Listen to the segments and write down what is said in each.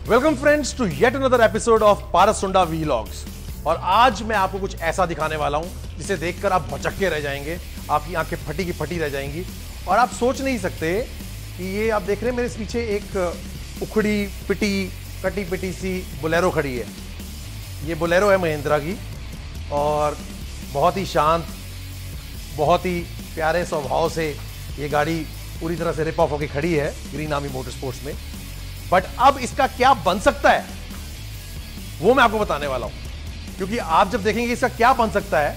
Welcome friends to yet another episode of Parsunda vlogs. और आज मैं आपको कुछ ऐसा दिखाने वाला हूं जिसे देखकर आप भौचक्के रह जाएंगे, आपकी आंखें फटी की फटी रह जाएंगी और आप सोच नहीं सकते कि ये आप देख रहे हैं मेरे पीछे एक उखड़ी पिटी कटी पिटी सी बोलेरो खड़ी है। ये बोलेरो है महिंद्रा की और बहुत ही शांत, बहुत ही प्यारे स्वभाव से ये गाड़ी पूरी तरह से रिप ऑफ होकर खड़ी है ग्रीन आर्मी मोटरस्पोर्ट्स में। बट अब इसका क्या बन सकता है वो मैं आपको बताने वाला हूं, क्योंकि आप जब देखेंगे इसका क्या बन सकता है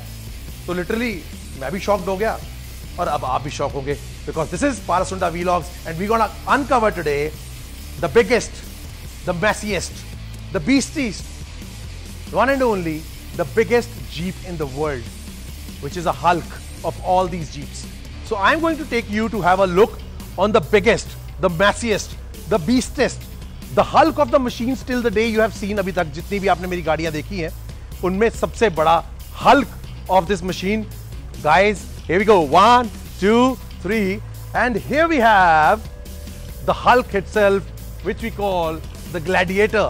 तो लिटरली मैं भी शॉक्ड हो गया और अब आप भी शॉक होंगे, because this is Parsunda vlogs and we gonna uncover today the biggest, the messiest, the beastiest, one and only, the biggest Jeep in the world, which is a Hulk of all these Jeeps. So I'm going to take you to have a look on the biggest, the massiest, the beastest, the Hulk of the machines till the day you have seen अभी तक जितनी भी आपने मेरी गाड़ियां देखी हैं उनमें सबसे बड़ा Hulk of this machine. Guys, here we go. 1, 2, 3, and here we have the Hulk itself, which we call the Gladiator.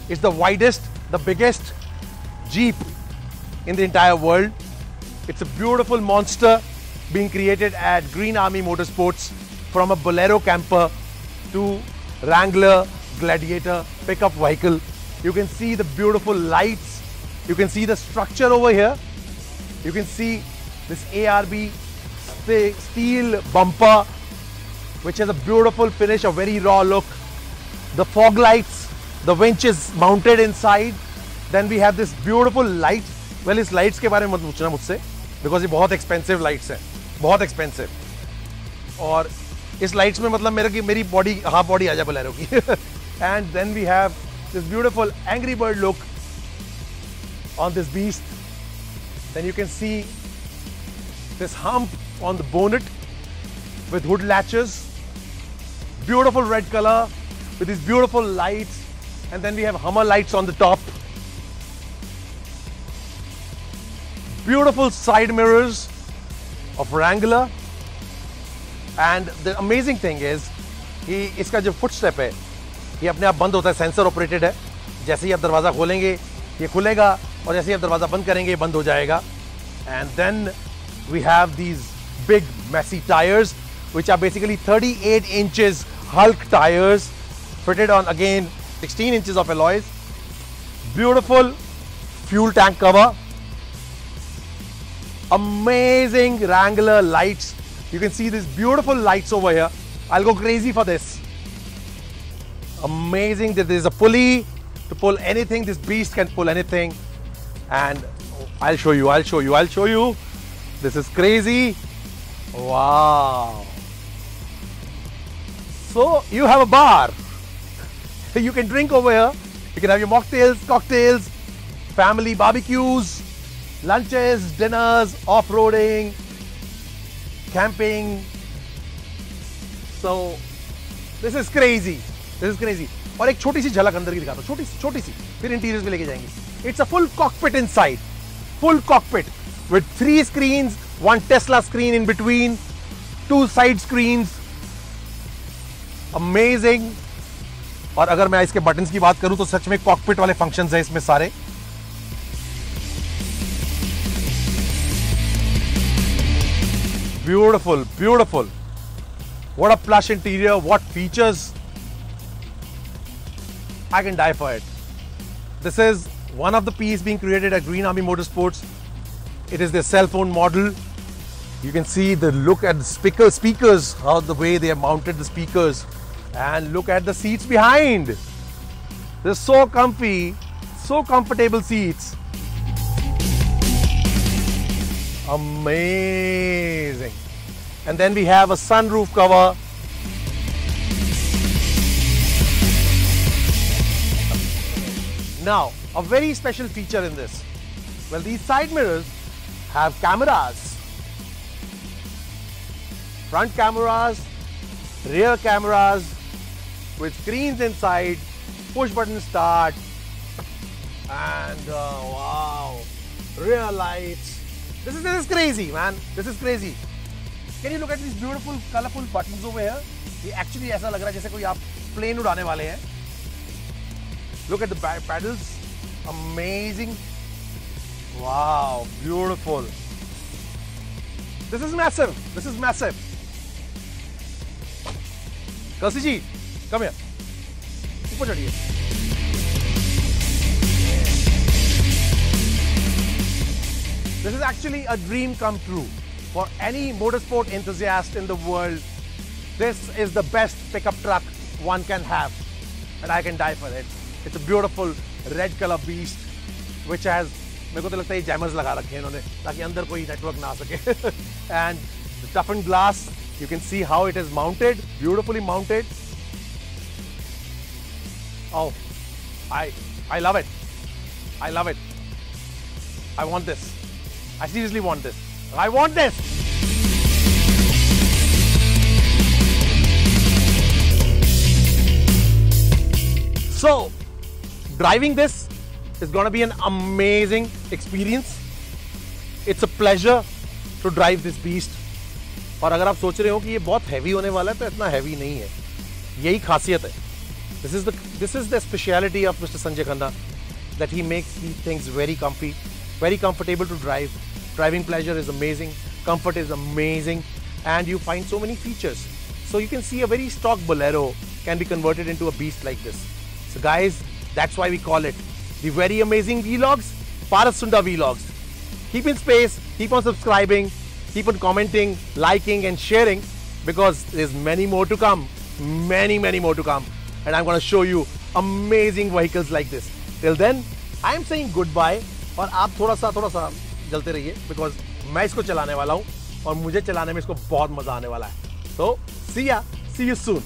It's the widest, the biggest Jeep in the entire world. It's a beautiful monster being created at Green Army Motorsports, from a Bolero camper to Wrangler Gladiator pickup vehicle. You can see the beautiful lights. You can see the structure over here. You can see this ARB steel bumper, which has a beautiful finish, a very raw look. The fog lights, the winch is mounted inside. Then we have this beautiful light. Well, इस lights के बारे में मत पूछना मुझसे, because ये बहुत expensive lights हैं, बहुत expensive. और इस lights में मतलब मेरी body, half body आ जाए बोलेरो की. And then we have this beautiful Angry Bird look on this beast. Then you can see this hump on the bonnet with hood latches. Beautiful red color with these beautiful lights. And then we have Hummer lights on the top. Beautiful side mirrors of Wrangler. And the amazing thing is कि इसका जो footstep है ये अपने आप बंद होता है, सेंसर ऑपरेटेड है। जैसे ही आप दरवाज़ा खोलेंगे ये खुलेगा और जैसे ही आप दरवाज़ा बंद करेंगे ये बंद हो जाएगा। And then we have these big messy tires which are basically 38 inches Hulk tires fitted on again 16 inches of alloys. Beautiful fuel tank cover. Amazing Wrangler lights. You can see these beautiful lights over here. I'll go crazy for this. Amazing that there's a pulley to pull anything. This beast can pull anything. And I'll show you. This is crazy. Wow. So you have a bar. You can drink over here. You can have your mocktails, cocktails, family barbecues, lunches, dinners, off-roading, camping. So this is crazy. और एक छोटी सी झलक अंदर की दिखाता हूं, छोटी सी, फिर इंटीरियर्स में लेके जाएंगे। It's a full cockpit inside. Full cockpit with 3 screens, 1 Tesla screen in between, 2 side screens. Amazing. और अगर मैं इसके बटन्स की बात करूं तो सच में कॉकपिट वाले फंक्शंस हैं इसमें सारे। Beautiful. What a plush interior, what features. I can die for it. This is one of the piece being created at Green Army Motorsports. It is their cell phone model. You can see the look at the speakers, how the way they have mounted the speakers. And look at the seats behind. They're so comfy, so comfortable seats. Amazing. And then we have a sunroof cover. Now, a very special feature in this. Well, these side mirrors have cameras. Front cameras, rear cameras, with screens inside, push button start, and wow, rear lights. This is crazy, man. This is crazy. Can you look at these beautiful, colorful buttons over here? ये actually ऐसा लग रहा है जैसे कोई आप plane उड़ाने वाले हैं। Look at the pedals. Amazing. Wow, beautiful. This is massive. This is massive. Kalsi ji, come here. ऊपर चढ़िए. This is actually a dream come true for any motorsport enthusiast in the world. This is the best pickup truck one can have, and I can die for it. It's a beautiful red color beast which has, मेरे को तो लगता है jammers लगा रखे हैं इन्होंने ताकि अंदर कोई नेटवर्क ना आ सके. And the toughened glass, you can see how it is mounted, beautifully mounted. Oh, I love it. I love it. I want this. I seriously want this. I want this. So, driving this is going to be an amazing experience. It's a pleasure to drive this beast. और अगर आप सोच रहे हो कि ये बहुत heavy होने वाला है तो इतना heavy नहीं है. यही खासियत है. This is the speciality of Mr. Sanjay Khanna, that he makes these things very comfy, very comfortable to drive. Driving pleasure is amazing, comfort is amazing, and you find so many features. So you can see a very stock Bolero can be converted into a beast like this. So guys, that's why we call it the very amazing vlogs, Paras Sunda vlogs. Keep in space, keep on subscribing, keep on commenting, liking and sharing, because there's many more to come, many more to come. And I'm going to show you amazing vehicles like this. Till then, I'm saying goodbye, और आप थोड़ा सा जलते रहिए, because मैं इसको चलाने वाला हूँ और मुझे चलाने में इसको बहुत मजा आने वाला है. So, see you soon.